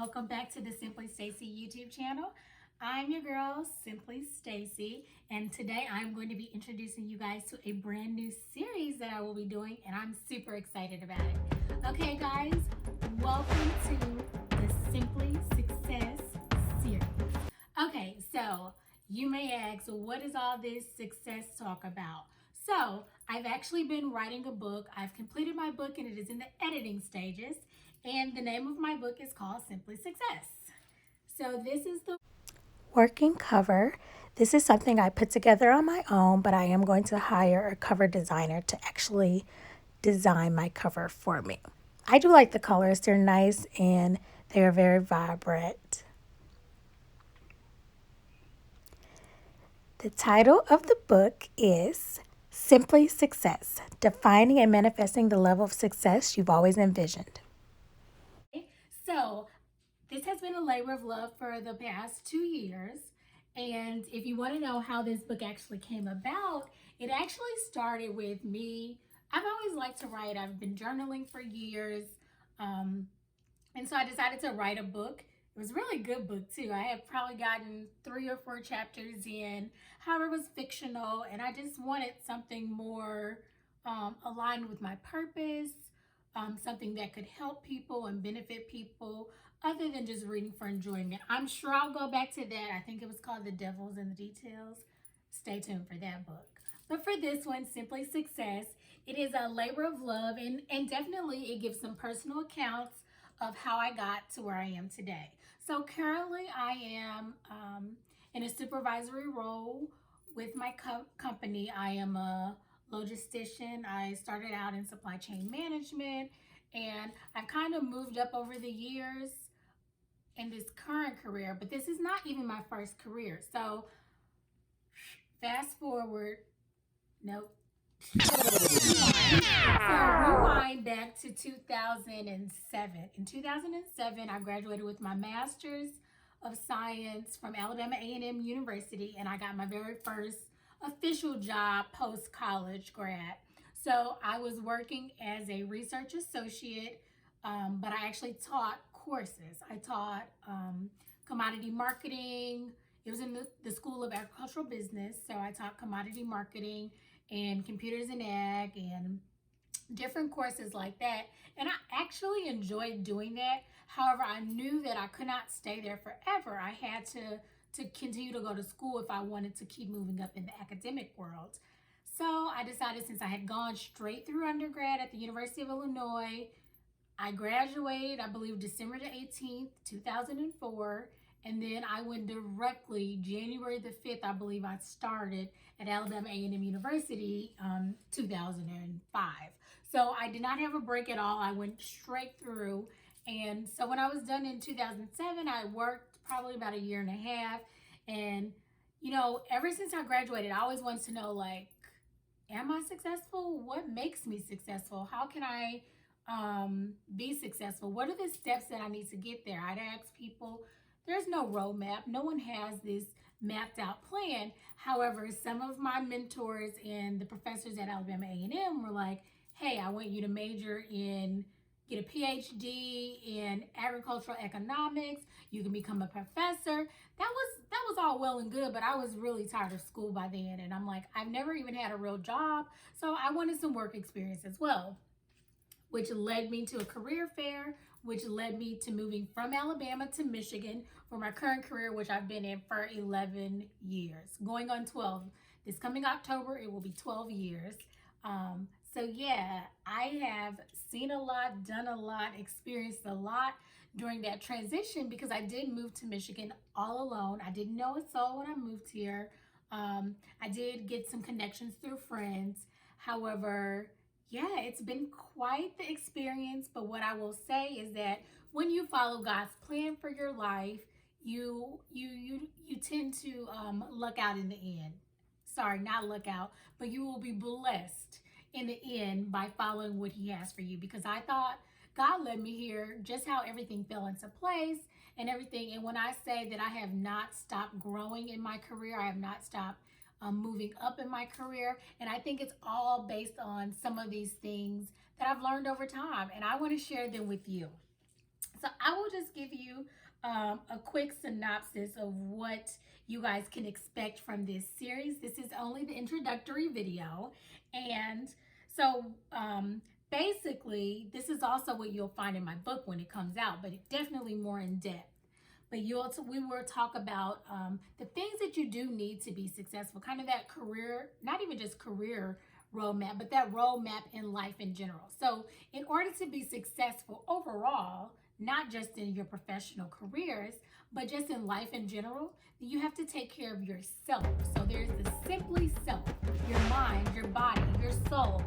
welcome back to the Simply Stacy YouTube channel. I'm your girl, Simply Stacy, and today I'm going to be introducing you guys to a brand new series that I will be doing, and I'm super excited about it. Okay, guys, welcome to the Simply Success series. Okay, so you may ask, what is all this success talk about? So, I've actually been writing a book. I've completed my book and it is in the editing stages. And the name of my book is called Simply Success. So, this is the working cover. This is something I put together on my own, but I am going to hire a cover designer to actually design my cover for me. I do like the colors, they're nice and they're very vibrant. The title of the book is Simply Success, Defining and Manifesting the Level of Success You've Always Envisioned. So, this has been a labor of love for the past 2 years. And if you want to know how this book actually came about, it actually started with me. I've always liked to write, I've been journaling for years. And so I decided to write a book. It was a really good book too. I had probably gotten 3 or 4 chapters in. However, it was fictional, and I just wanted something more aligned with my purpose, something that could help people and benefit people other than just reading for enjoyment. I'm sure I'll go back to that. I think it was called The Devil's in the Details. Stay tuned for that book. But for this one, Simply Success, it is a labor of love, and definitely it gives some personal accounts of how I got to where I am today. So currently I am in a supervisory role with my company. I am a logistician. I started out in supply chain management, and I've kind of moved up over the years in this current career, but this is not even my first career. So fast forward, nope. So rewind back to 2007. In 2007, I graduated with my master's of science from Alabama A&M University, and I got my very first official job post-college grad. So I was working as a research associate, but I actually taught courses. I taught commodity marketing. It was in the School of Agricultural Business, so I taught commodity marketing and computers and ag and different courses like that. And I actually enjoyed doing that. However, I knew that I could not stay there forever. I had to continue to go to school if I wanted to keep moving up in the academic world. So I decided, since I had gone straight through undergrad at the University of Illinois, I graduated, I believe, December the 18th, 2004. And then I went directly, January the 5th, I believe I started at Alabama A&M University, 2005. So I did not have a break at all. I went straight through. And so when I was done in 2007, I worked probably about a year and a half. And, ever since I graduated, I always wanted to know, like, am I successful? What makes me successful? How can I be successful? What are the steps that I need to get there? I'd ask people. There's no roadmap. No one has this mapped out plan. However, some of my mentors and the professors at Alabama A&M were like, hey, I want you to get a PhD in agricultural economics. You can become a professor. That was all well and good, but I was really tired of school by then. And I'm like, I've never even had a real job. So I wanted some work experience as well, which led me to a career fair, which led me to moving from Alabama to Michigan for my current career, which I've been in for 11 years, going on 12. This coming October, it will be 12 years. So yeah, I have seen a lot, done a lot, experienced a lot during that transition, because I did move to Michigan all alone. I didn't know a soul when I moved here. I did get some connections through friends. However, yeah, it's been quite the experience, but what I will say is that when you follow God's plan for your life, you tend to luck out in the end. Sorry, not luck out, but you will be blessed in the end by following what He has for you. Because I thought God led me here, just how everything fell into place and everything. And when I say that I have not stopped growing in my career, I have not stopped moving up in my career. And I think it's all based on some of these things that I've learned over time. And I want to share them with you. So I will just give you a quick synopsis of what you guys can expect from this series. This is only the introductory video. And so basically, this is also what you'll find in my book when it comes out, but definitely more in depth. But we will talk about the things that you do need to be successful, kind of that career, not even just career roadmap, but that roadmap in life in general. So in order to be successful overall, not just in your professional careers, but just in life in general, you have to take care of yourself. So there's the simply self, your mind, your body, your soul,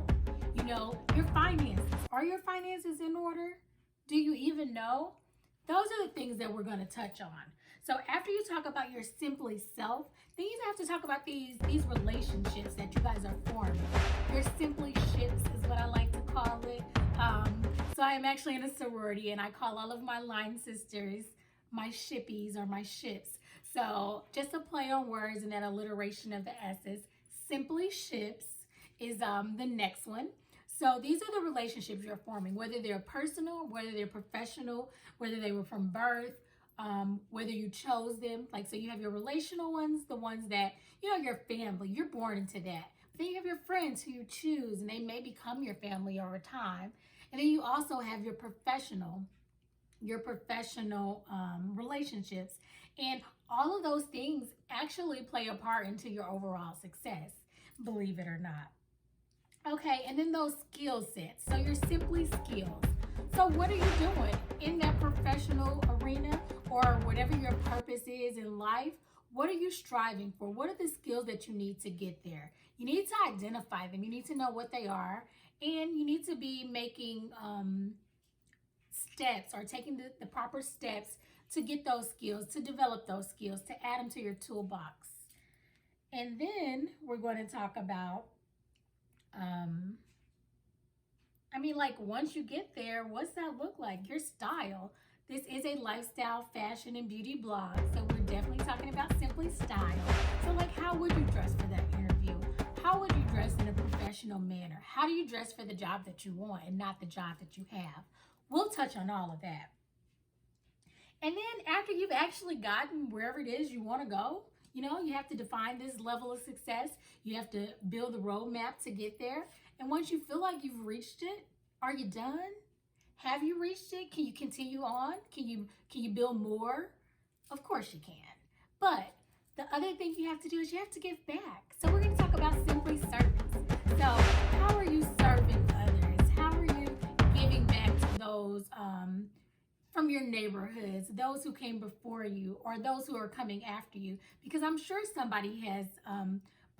your finances. Are your finances in order? Do you even know? Those are the things that we're going to touch on. So after you talk about your simply self, then you have to talk about these relationships that you guys are forming. Your simply ships is what I like to call it. So I am actually in a sorority, and I call all of my line sisters my shippies or my ships. So just a play on words and that alliteration of the S's. Simply ships is the next one. So these are the relationships you're forming, whether they're personal, whether they're professional, whether they were from birth, whether you chose them. Like, so you have your relational ones, the ones that, your family, you're born into that. But then you have your friends who you choose, and they may become your family over time. And then you also have your professional relationships. And all of those things actually play a part into your overall success, believe it or not. Okay, and then those skill sets. So your simply skills. So what are you doing in that professional arena or whatever your purpose is in life? What are you striving for? What are the skills that you need to get there? You need to identify them. You need to know what they are, and you need to be making steps or taking the proper steps to get those skills, to develop those skills, to add them to your toolbox. And then we're going to talk about like once you get there, what's that look like? Your style. This is a lifestyle, fashion, and beauty blog. So we're definitely talking about simply style. So like, how would you dress for that interview? How would you dress in a professional manner? How do you dress for the job that you want and not the job that you have? We'll touch on all of that. And then after you've actually gotten wherever it is you want to go, you have to define this level of success. You have to build a roadmap to get there. And once you feel like you've reached it, are you done? Have you reached it? Can you continue on? Can you build more? Of course you can. But the other thing you have to do is you have to give back. So we're going to talk about simply service. So how are you serving others? How are you giving back to those from your neighborhoods, those who came before you, or those who are coming after you? Because I'm sure somebody has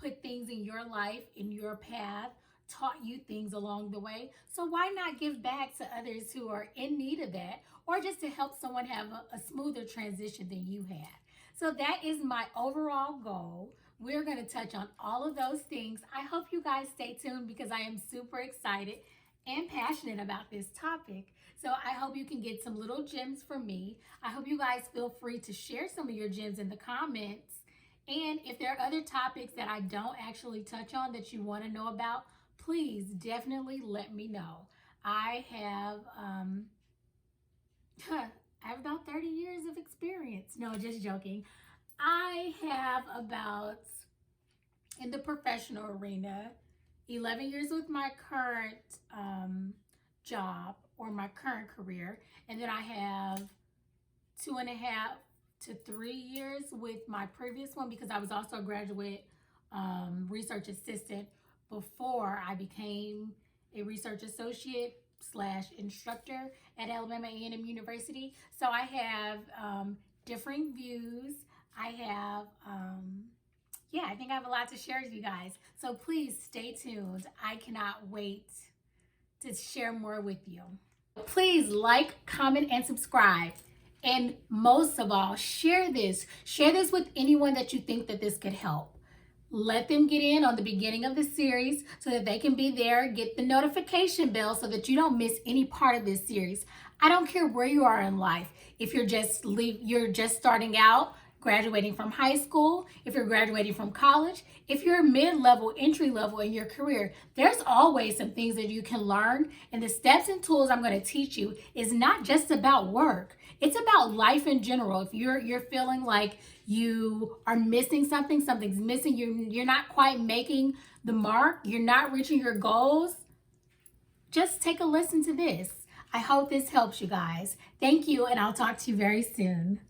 put things in your life, in your path, taught you things along the way. So why not give back to others who are in need of that, or just to help someone have a smoother transition than you had? So that is my overall goal. We're going to touch on all of those things. I hope you guys stay tuned because I am super excited and passionate about this topic. So I hope you can get some little gems from me. I hope you guys feel free to share some of your gems in the comments. And if there are other topics that I don't actually touch on that you want to know about, please definitely let me know. I have about 30 years of experience. No, just joking. I have about, in the professional arena, 11 years with my current job or my current career. And then I have 2.5 to 3 years with my previous one, because I was also a graduate research assistant before I became a research associate / instructor at Alabama A&M University. So I have differing views. I have, I think I have a lot to share with you guys. So please stay tuned. I cannot wait to share more with you. Please like, comment, and subscribe. And most of all, share this. Share this with anyone that you think that this could help. Let them get in on the beginning of the series so that they can be there, get the notification bell so that you don't miss any part of this series. I don't care where you are in life. If you're just starting out, graduating from high school, if you're graduating from college, if you're mid-level, entry-level in your career, there's always some things that you can learn. And the steps and tools I'm going to teach you is not just about work. It's about life in general. If you're feeling like you are missing something, something's missing, you're not quite making the mark, you're not reaching your goals, just take a listen to this. I hope this helps you guys. Thank you, and I'll talk to you very soon.